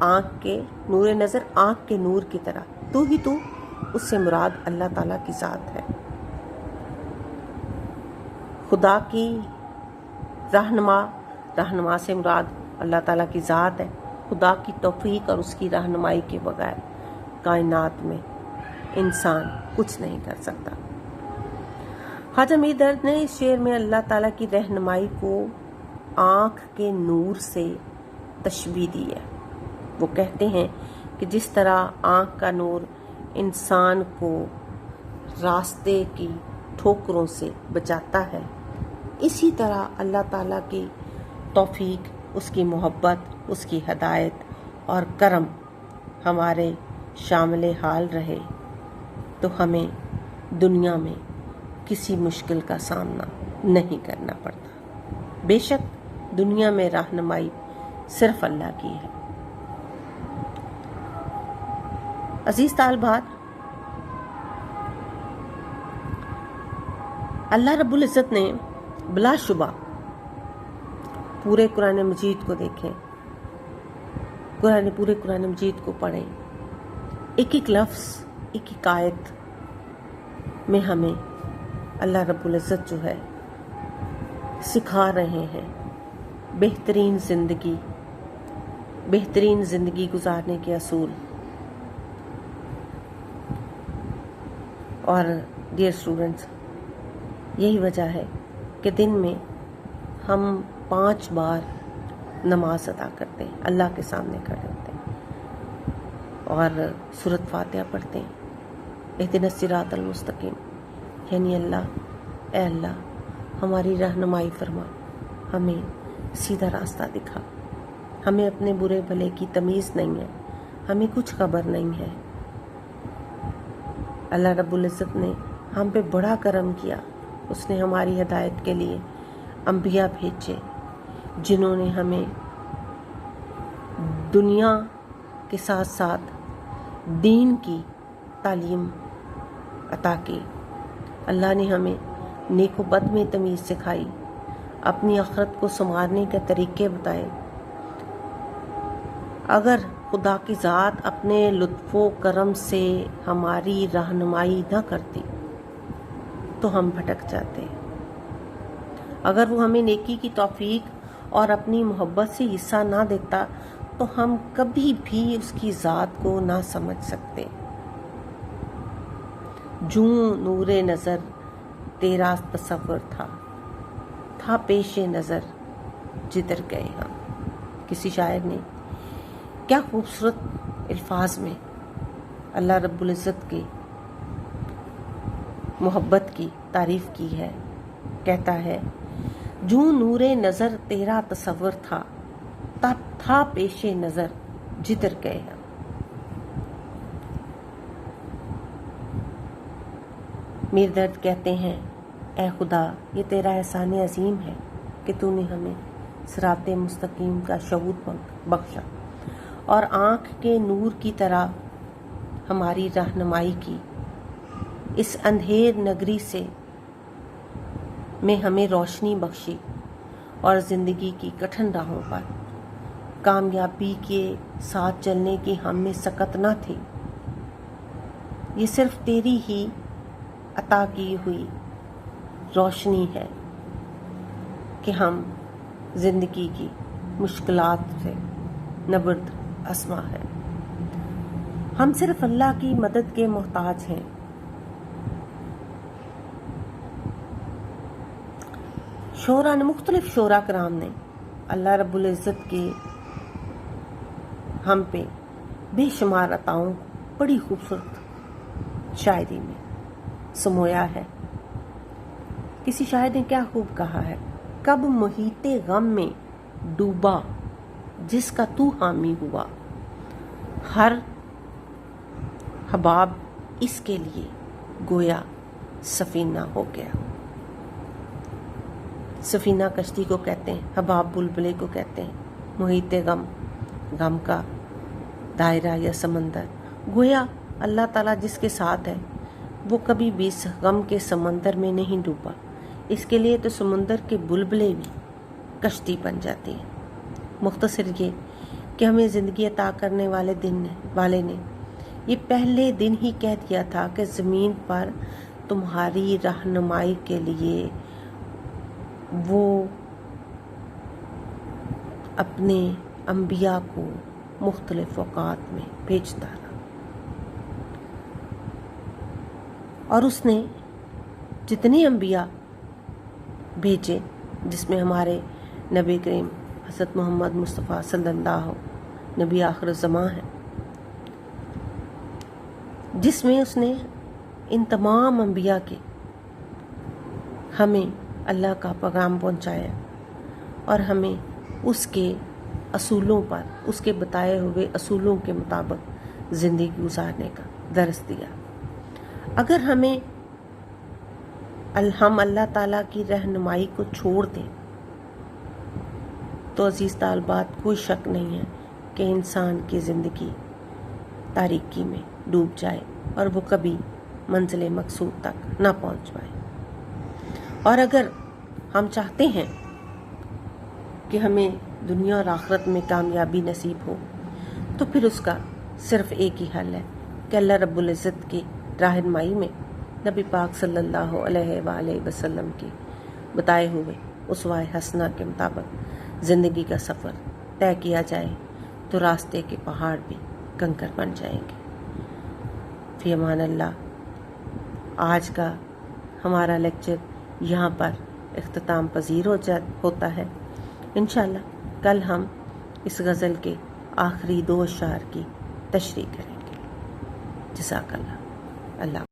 نور نظر آنکھ کے نور کی طرح تو ہی تو، اس سے مراد اللہ تعالیٰ کی ذات ہے۔ خدا کی رہنما سے مراد اللہ تعالیٰ کی ذات ہے۔ خدا کی توفیق اور اس کی رہنمائی کے بغیر کائنات میں انسان کچھ نہیں کر سکتا۔ خواجہ میر درد نے اس شعر میں اللہ تعالیٰ کی رہنمائی کو آنکھ کے نور سے تشبیہ دی ہے۔ وہ کہتے ہیں کہ جس طرح آنکھ کا نور انسان کو راستے کی ٹھوکروں سے بچاتا ہے، اسی طرح اللہ تعالیٰ کی توفیق، اس کی محبت، اس کی ہدایت اور کرم ہمارے شامل حال رہے تو ہمیں دنیا میں کسی مشکل کا سامنا نہیں کرنا پڑتا۔ بے شک دنیا میں رہنمائی صرف اللہ کی ہے۔ عزیز طالبات، اللہ رب العزت نے بلا شبہ پورے قرآن مجید کو دیکھیں، پورے قرآن مجید کو پڑھیں، ایک ایک لفظ، ایک ایک آیت میں ہمیں اللہ رب العزت جو ہے سکھا رہے ہیں بہترین زندگی گزارنے کے اصول۔ اور ڈیئر اسٹوڈنٹس، یہی وجہ ہے کہ دن میں ہم 5 بار نماز ادا کرتے ہیں، اللہ کے سامنے کھڑے ہوتے ہیں اور سورۃ فاتحہ پڑھتے ہیں، اہدنا الصراط المستقیم، یعنی اے اللہ ہماری رہنمائی فرما، ہمیں سیدھا راستہ دکھا، ہمیں اپنے برے بھلے کی تمیز نہیں ہے، ہمیں کچھ خبر نہیں ہے۔ اللہ رب العزت نے ہم پہ بڑا کرم کیا، اس نے ہماری ہدایت کے لیے انبیاء بھیجے جنہوں نے ہمیں دنیا کے ساتھ ساتھ دین کی تعلیم عطا کی۔ اللہ نے ہمیں نیک و بد میں تمیز سکھائی، اپنی آخرت کو سنوارنے کے طریقے بتائے۔ اگر خدا کی ذات اپنے لطف و کرم سے ہماری رہنمائی نہ کرتی تو ہم بھٹک جاتے۔ اگر وہ ہمیں نیکی کی توفیق اور اپنی محبت سے حصہ نہ دیتا تو ہم کبھی بھی اس کی ذات کو نہ سمجھ سکتے۔ جوں نور نظر تیرا تصور تھا پیش نظر جدھر گئے ہم۔ کسی شاعر نے کیا خوبصورت الفاظ میں اللہ رب العزت کی محبت کی تعریف کی ہے۔ کہتا ہے جوں نور نظر تیرا تصور تھا پیش نظر جدھر گئے ہم۔ میر درد کہتے ہیں اے خدا، یہ تیرا احسان عظیم ہے کہ تو نے ہمیں صراط مستقیم کا شعور بخشا اور آنکھ کے نور کی طرح ہماری رہنمائی کی۔ اس اندھیر نگری سے میں ہمیں روشنی بخشی اور زندگی کی کٹھن راہوں پر کامیابی کے ساتھ چلنے کی ہم میں سکت نہ تھی۔ یہ صرف تیری ہی عطا کی ہوئی روشنی ہے کہ ہم زندگی کی مشکلات سے نبرد آسما ہے۔ ہم صرف اللہ کی مدد کے محتاج ہیں۔ شعراء نے، مختلف شعراء کرام نے اللہ رب العزت کے ہم پہ بے شمار عطاؤں بڑی خوبصورت شاعری میں سمویا ہے۔ کسی شاعر نے کیا خوب کہا ہے، کب محیط غم میں ڈوبا جس کا تو حامی ہوا، ہر حباب اس کے لیے گویا سفینہ ہو گیا۔ سفینہ کشتی کو کہتے ہیں، حباب بلبلے کو کہتے ہیں، محیط غم کا دائرہ یا سمندر۔ گویا اللہ تعالیٰ جس کے ساتھ ہے وہ کبھی بھی اس غم کے سمندر میں نہیں ڈوبا، اس کے لیے تو سمندر کے بلبلے بھی کشتی بن جاتی ہیں۔ مختصر یہ کہ ہمیں زندگی عطا کرنے والے نے یہ پہلے دن ہی کہہ دیا تھا کہ زمین پر تمہاری رہنمائی کے لیے وہ اپنے انبیاء کو مختلف اوقات میں بھیجتا رہا، اور اس نے جتنے انبیاء بھیجے، جس میں ہمارے نبی کریم حضرت محمد مصطفیٰ صلی اللہ نبی آخر الزمان ہیں، جس میں اس نے ان تمام انبیاء کے ہمیں اللہ کا پیغام پہنچایا اور ہمیں اس کے اصولوں پر، اس کے بتائے ہوئے اصولوں کے مطابق زندگی گزارنے کا درس دیا۔ اگر ہم اللہ تعالیٰ کی رہنمائی کو چھوڑ دیں تو عزیز طالبات کوئی شک نہیں ہے کہ انسان کی زندگی تاریکی میں ڈوب جائے اور وہ کبھی منزل مقصود تک نہ پہنچ پائے۔ اور اگر ہم چاہتے ہیں کہ ہمیں دنیا اور آخرت میں کامیابی نصیب ہو تو پھر اس کا صرف ایک ہی حل ہے کہ اللہ رب العزت کی رہنمائی میں نبی پاک صلی اللہ علیہ وآلہ وسلم کی بتائے ہوئے اسوہ حسنہ کے مطابق زندگی کا سفر طے کیا جائے تو راستے کے پہاڑ بھی کنکر بن جائیں گے۔ فی امان اللہ۔ آج کا ہمارا لیکچر یہاں پر اختتام پذیر ہوتا ہے۔ انشاءاللہ کل ہم اس غزل کے آخری 2 اشعار کی تشریح کریں گے۔ جزاک اللہ۔ اللہ